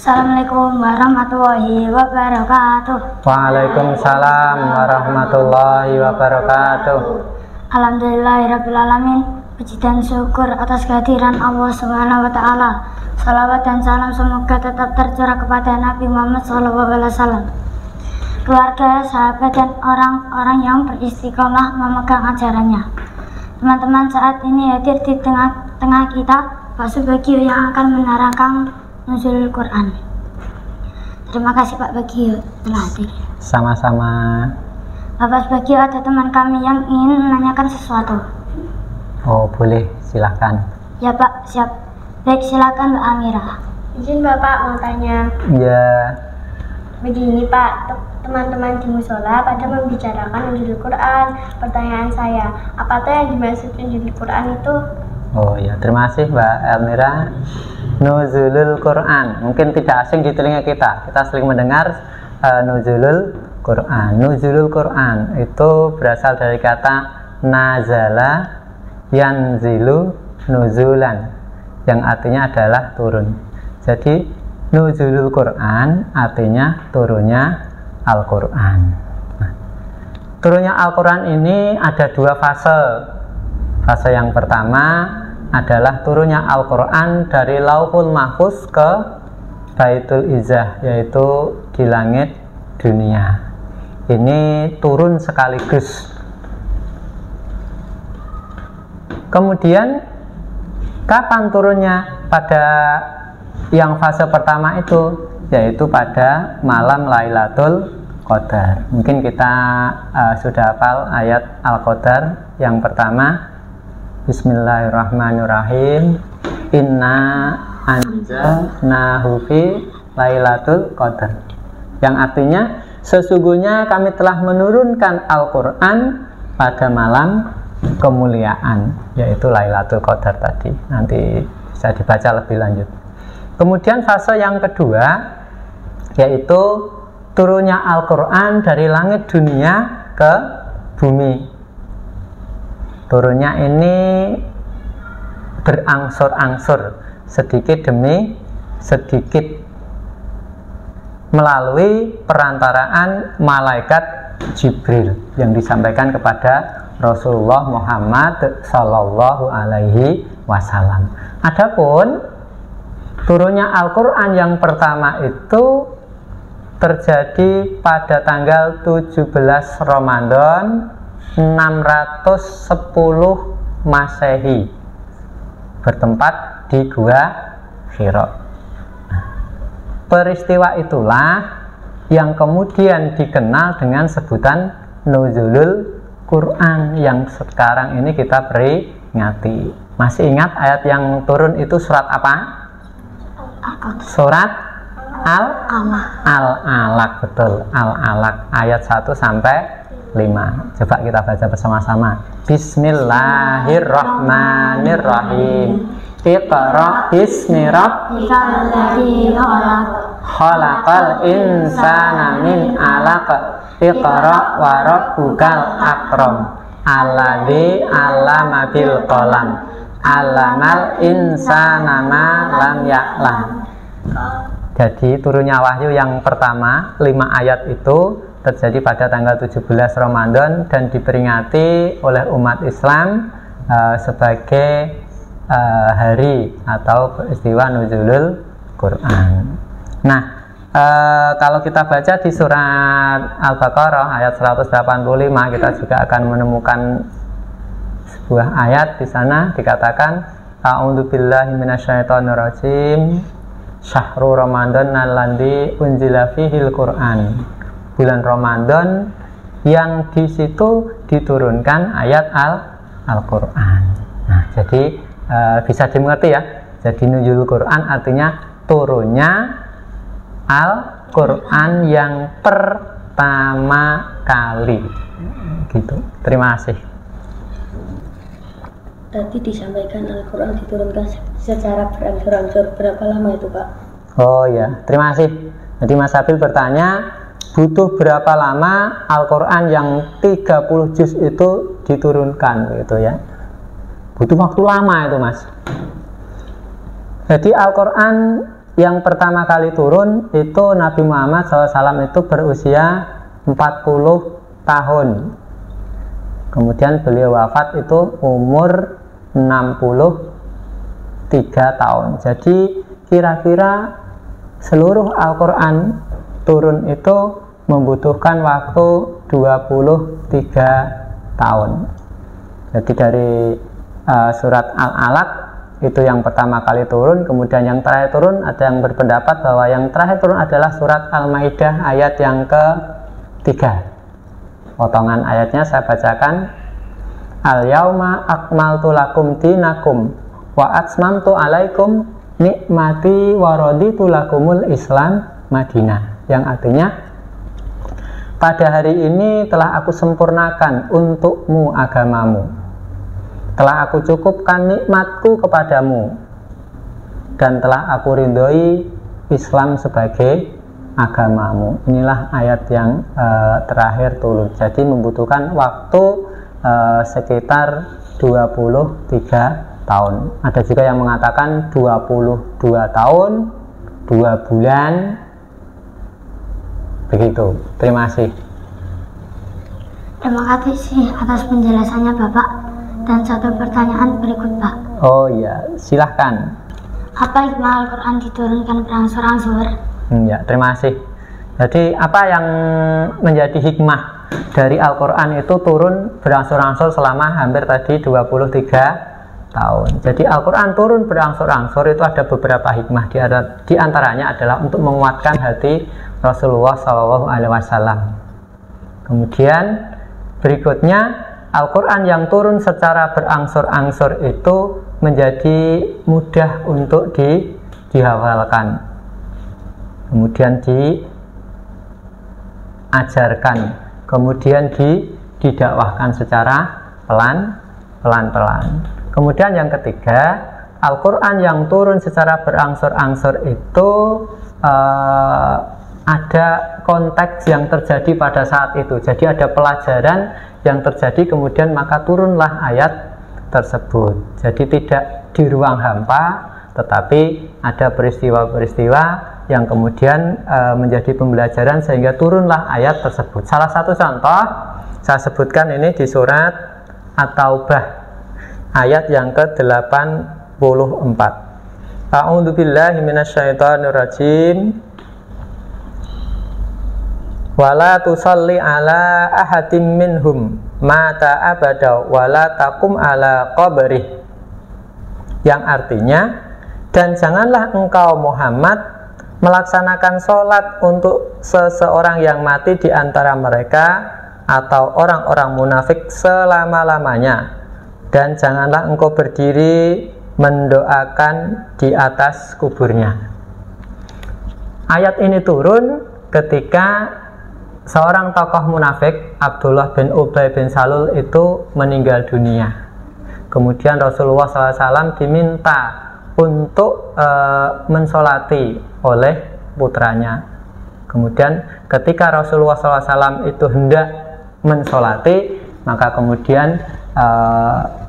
Assalamualaikum warahmatullahi wabarakatuh. Waalaikumsalam warahmatullahi wabarakatuh. Alhamdulillahirrabbilalamin. Puji dan syukur atas kehadiran Allah Subhanahu wa Ta'ala. Salawat dan salam semoga tetap tercurah kepada Nabi Muhammad SAW, keluarga, sahabat, dan orang-orang yang beristiqomah memegang ajarannya. Teman-teman, saat ini hadir di tengah-tengah kita Pak Subagio yang akan menerangkan Nuzulul Quran. Terima kasih Pak Bagio telah hadir. Sama-sama. Bapak Bagio, ada teman kami yang ingin menanyakan sesuatu. Oh, boleh, silahkan. Ya Pak, siap. Baik, silakan Mbak Amira. Izin Bapak mau tanya. Ya. Begini Pak, teman-teman di musola pada membicarakan Nuzulul Quran. Pertanyaan saya, apa tuh yang dimaksud Nuzulul Quran itu? Oh ya, terima kasih Mbak Elmira. Nuzulul Quran mungkin tidak asing di telinga kita. Kita sering mendengar Nuzulul Quran. Nuzulul Quran itu berasal dari kata nazala yanzilu nuzulan, yang artinya adalah turun. Jadi Nuzulul Quran artinya turunnya Al-Quran. Nah, turunnya Al-Quran ini ada dua fase. Fase yang pertama adalah turunnya Al-Quran dari Lauhul Mahfuz ke Baitul Izzah, yaitu di langit dunia. Ini turun sekaligus. Kemudian kapan turunnya? Pada yang fase pertama itu, yaitu pada malam Lailatul Qadar. Mungkin kita sudah hafal ayat Al-Qadar yang pertama. Bismillahirrahmanirrahim. Inna anzalnahu fi Lailatul Qadar. Yang artinya sesungguhnya kami telah menurunkan Al-Quran pada malam kemuliaan, yaitu Lailatul Qadar tadi. Nanti bisa dibaca lebih lanjut. Kemudian fase yang kedua yaitu turunnya Al-Quran dari langit dunia ke bumi. Turunnya ini berangsur-angsur, sedikit demi sedikit, melalui perantaraan malaikat Jibril yang disampaikan kepada Rasulullah Muhammad Sallallahu Alaihi Wasallam. Adapun turunnya Al-Quran yang pertama itu terjadi pada tanggal 17 Ramadan 610 Masehi, bertempat di Gua Hira. Peristiwa itulah yang kemudian dikenal dengan sebutan Nuzulul Quran yang sekarang ini kita peringati. Masih ingat ayat yang turun itu surat apa? Surat Al-Alaq, betul, Al-Alaq ayat 1 sampai 5. Coba kita baca bersama-sama. Bismillahirrahmanirrahim. Iqra bismi rabbikal ladzi khalaq. Khalaqal insana min 'alaq. Iqra wa rabbukal akram. Alladzi 'allama bil qalam. 'Allamal insana ma lam ya'lam. Jadi turunnya wahyu yang pertama 5 ayat itu terjadi pada tanggal 17 Ramadan dan diperingati oleh umat Islam sebagai hari atau peristiwa Nuzulul Quran. Nah, kalau kita baca di surat Al-Baqarah ayat 185, kita juga akan menemukan sebuah ayat di sana dikatakan A'udzubillahi minasyaitonirrajim. Syahrul Ramadan alladzi unzila fihil Quran. Bulan Ramadan yang di situ diturunkan ayat Al-Quran. Nah, jadi bisa dimengerti ya. Jadi Nuzulul Quran artinya turunnya Al-Quran yang pertama kali. Gitu. Terima kasih. Tadi disampaikan Al-Quran diturunkan secara berangsur-angsur. Berapa lama itu Pak? Oh ya, terima kasih. Jadi Mas Abil bertanya, butuh berapa lama Al-Quran yang 30 juz itu diturunkan gitu ya. Butuh waktu lama itu Mas. Jadi Al-Quran yang pertama kali turun itu Nabi Muhammad SAW itu berusia 40 tahun. Kemudian beliau wafat itu umur 63 tahun. Jadi kira-kira seluruh Al-Quran turun itu membutuhkan waktu 23 tahun. Jadi dari surat Al-Alaq itu yang pertama kali turun, kemudian yang terakhir turun, ada yang berpendapat bahwa yang terakhir turun adalah surat Al-Maidah ayat yang ke-3. Potongan ayatnya saya bacakan. Al-yauma akmaltu lakum dinakum wa atmamtu alaikum nikmati wa raditu lakumul Islam Madinah. Yang artinya, pada hari ini telah aku sempurnakan untukmu agamamu, telah aku cukupkan nikmatku kepadamu, dan telah aku ridhoi Islam sebagai agamamu. Inilah ayat yang terakhir turun. Jadi membutuhkan waktu sekitar 23 tahun. Ada juga yang mengatakan 22 tahun 2 bulan. Begitu. Terima kasih. Terima kasih atas penjelasannya Bapak. Dan satu pertanyaan berikut Pak. Oh iya, silahkan. Apa hikmah Al-Quran diturunkan berangsur-angsur? Ya, terima kasih. Jadi apa yang menjadi hikmah dari Al-Quran itu turun berangsur-angsur selama hampir tadi 23 tahun. Jadi Al-Quran turun berangsur-angsur itu ada beberapa hikmah. Di antaranya adalah untuk menguatkan hati Rasulullah SAW. Kemudian berikutnya, Al-Quran yang turun secara berangsur-angsur itu menjadi mudah untuk dihafalkan, kemudian diajarkan, kemudian didakwahkan secara pelan-pelan. Kemudian yang ketiga, Al-Quran yang turun secara berangsur-angsur itu ada konteks yang terjadi pada saat itu. Jadi ada pelajaran yang terjadi, kemudian maka turunlah ayat tersebut. Jadi tidak di ruang hampa, tetapi ada peristiwa-peristiwa yang kemudian menjadi pembelajaran sehingga turunlah ayat tersebut. Salah satu contoh saya sebutkan ini di surat At-Taubah ayat yang ke-84. A'udzubillahi minasyaitonirrajim. Wala tusalli ala ahadim minhum mata abada wala takum ala qabrih. Yang artinya, dan janganlah engkau Muhammad melaksanakan sholat untuk seseorang yang mati di antara mereka atau orang-orang munafik selama-lamanya, dan janganlah engkau berdiri mendoakan di atas kuburnya. Ayat ini turun ketika seorang tokoh munafik, Abdullah bin Ubay bin Salul itu meninggal dunia. Kemudian Rasulullah SAW diminta untuk mensolati oleh putranya. Kemudian ketika Rasulullah SAW itu hendak mensolati, maka kemudian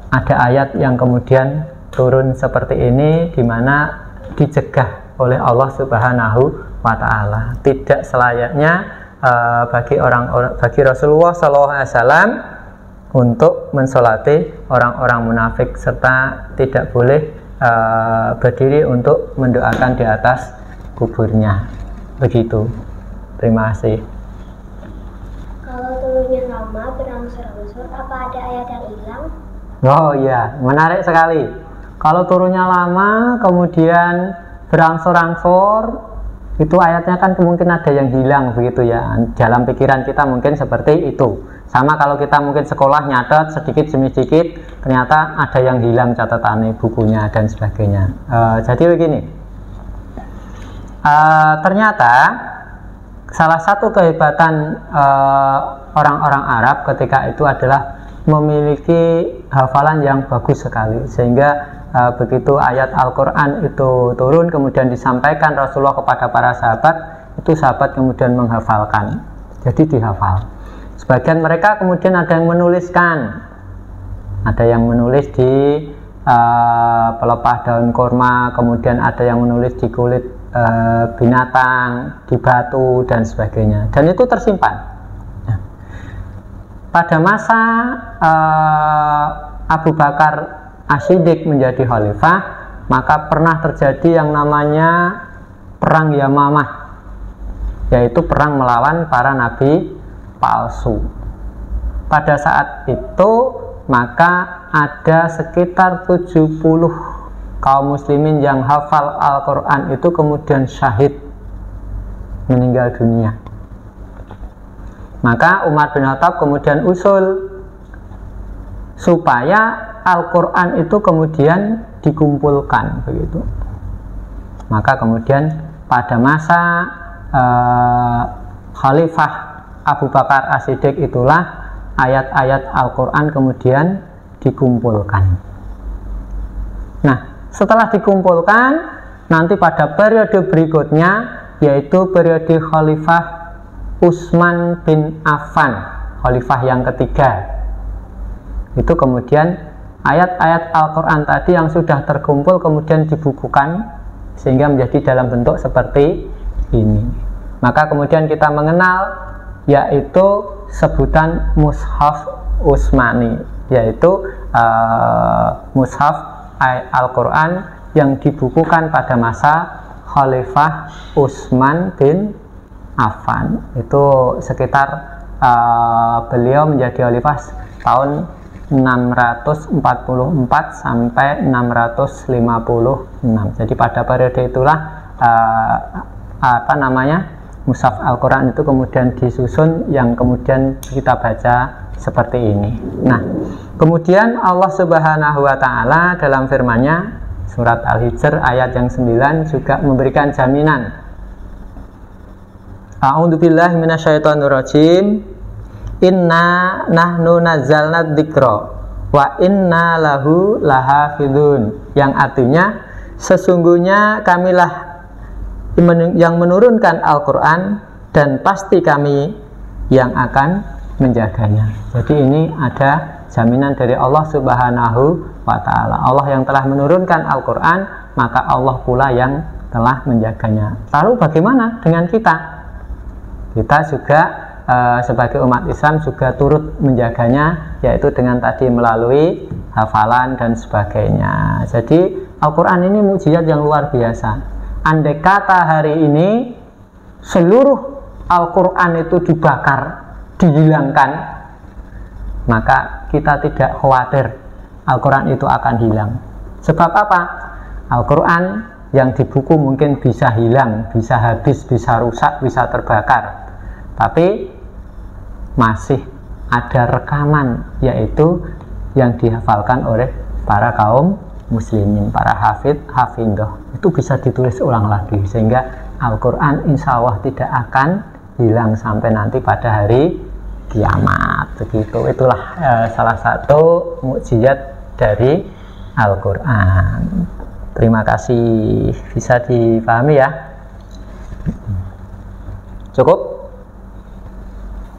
ada ayat yang kemudian turun seperti ini, di mana dicegah oleh Allah Subhanahu wa Ta'ala. Tidak selayaknya bagi Rasulullah SAW untuk mensolati orang-orang munafik, serta tidak boleh berdiri untuk mendoakan di atas kuburnya. Begitu. Terima kasih. Kalau turunnya lama berangsur-angsur, apa ada ayat yang hilang? Oh iya, menarik sekali. Kalau turunnya lama kemudian berangsur-angsur, itu ayatnya kan mungkin ada yang hilang begitu ya. Dalam pikiran kita mungkin seperti itu. Sama kalau kita mungkin sekolah nyatet sedikit demi sedikit, ternyata ada yang hilang catatannya, bukunya dan sebagainya. Jadi begini, ternyata salah satu kehebatan orang-orang Arab ketika itu adalah memiliki hafalan yang bagus sekali, sehingga begitu ayat Al-Quran itu turun kemudian disampaikan Rasulullah kepada para sahabat, itu sahabat kemudian menghafalkan, jadi dihafal. Sebagian mereka kemudian ada yang menuliskan, ada yang menulis di pelepah daun kurma, kemudian ada yang menulis di kulit binatang, di batu dan sebagainya, dan itu tersimpan. Pada masa Abu Bakar As-Siddiq menjadi khalifah, maka pernah terjadi yang namanya perang Yamamah, yaitu perang melawan para nabi palsu. Pada saat itu maka ada sekitar 70 kaum muslimin yang hafal Al-Quran itu kemudian syahid, meninggal dunia. Maka Umar bin Khattab kemudian usul supaya Al-Quran itu kemudian dikumpulkan begitu. Maka kemudian pada masa Khalifah Abu Bakar As-Siddiq itulah ayat-ayat Al-Quran kemudian dikumpulkan. Nah, setelah dikumpulkan, nanti pada periode berikutnya, yaitu periode Khalifah Utsman bin Affan, khalifah yang ketiga, itu kemudian ayat-ayat Al-Quran tadi yang sudah terkumpul kemudian dibukukan sehingga menjadi dalam bentuk seperti ini. Maka kemudian kita mengenal yaitu sebutan Mushaf Utsmani, yaitu Mushaf Al-Quran yang dibukukan pada masa Khalifah Utsman bin Affan. Itu sekitar beliau menjadi khalifah tahun 644 sampai 656. Jadi pada periode itulah Mushaf Al-Quran itu kemudian disusun yang kemudian kita baca seperti ini. Nah, kemudian Allah Subhanahu wa Ta'ala dalam firman-Nya surat Al-Hijr ayat yang 9 juga memberikan jaminan. A'udzubillahi minasyaitonirrajim. Inna nahnu nazzalna dzikra wa inna lahu lahafidun, yang artinya sesungguhnya kamilah yang menurunkan Al-Quran dan pasti kami yang akan menjaganya. Jadi ini ada jaminan dari Allah Subhanahu wa Ta'ala. Allah yang telah menurunkan Al-Quran, maka Allah pula yang telah menjaganya. Lalu bagaimana dengan kita? Kita juga sebagai umat Islam juga turut menjaganya, yaitu dengan tadi melalui hafalan dan sebagainya. Jadi Al-Quran ini mukjizat yang luar biasa. Andai kata hari ini seluruh Al-Quran itu dibakar, dihilangkan, maka kita tidak khawatir Al-Quran itu akan hilang. Sebab apa? Al-Quran yang dibuku mungkin bisa hilang, bisa habis, bisa rusak, bisa terbakar, tapi masih ada rekaman, yaitu yang dihafalkan oleh para kaum muslimin, para hafidhah. Itu bisa ditulis ulang lagi, sehingga Al-Quran insya Allah tidak akan hilang sampai nanti pada hari kiamat. Begitu. Itulah salah satu mukjizat dari Al-Quran. Terima kasih. Bisa dipahami ya? Cukup?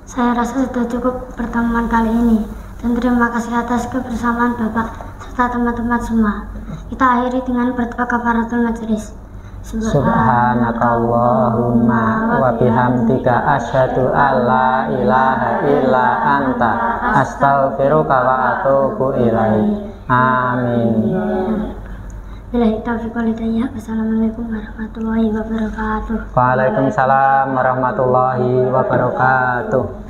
Saya rasa sudah cukup pertemuan kali ini, dan terima kasih atas kebersamaan Bapak serta teman-teman semua. Kita akhiri dengan berdoa kafaratul majelis. Subhanakallahumma wa bihamdika asyhadu alla ilaha illa anta astaghfiruka wa atubu ilaik. Amin. Billahi taufiq wal hidayah. Wassalamualaikum warahmatullahi wabarakatuh. Waalaikumsalam warahmatullahi wabarakatuh.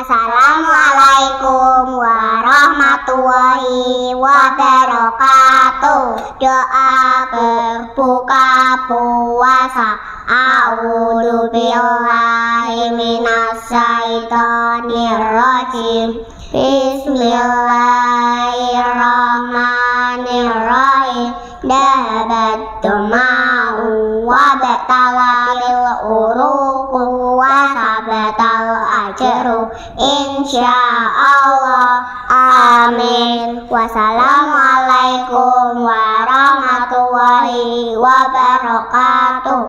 Assalamualaikum warahmatullahi wabarakatuh. Doa berbuka puasa. A'udzu billahi minasyaitonir rajim. Bismillahirrahmanirrahim. Dahabat duma'u wa seru insyaallah. Amin. Wassalamualaikum warahmatullahi wabarakatuh.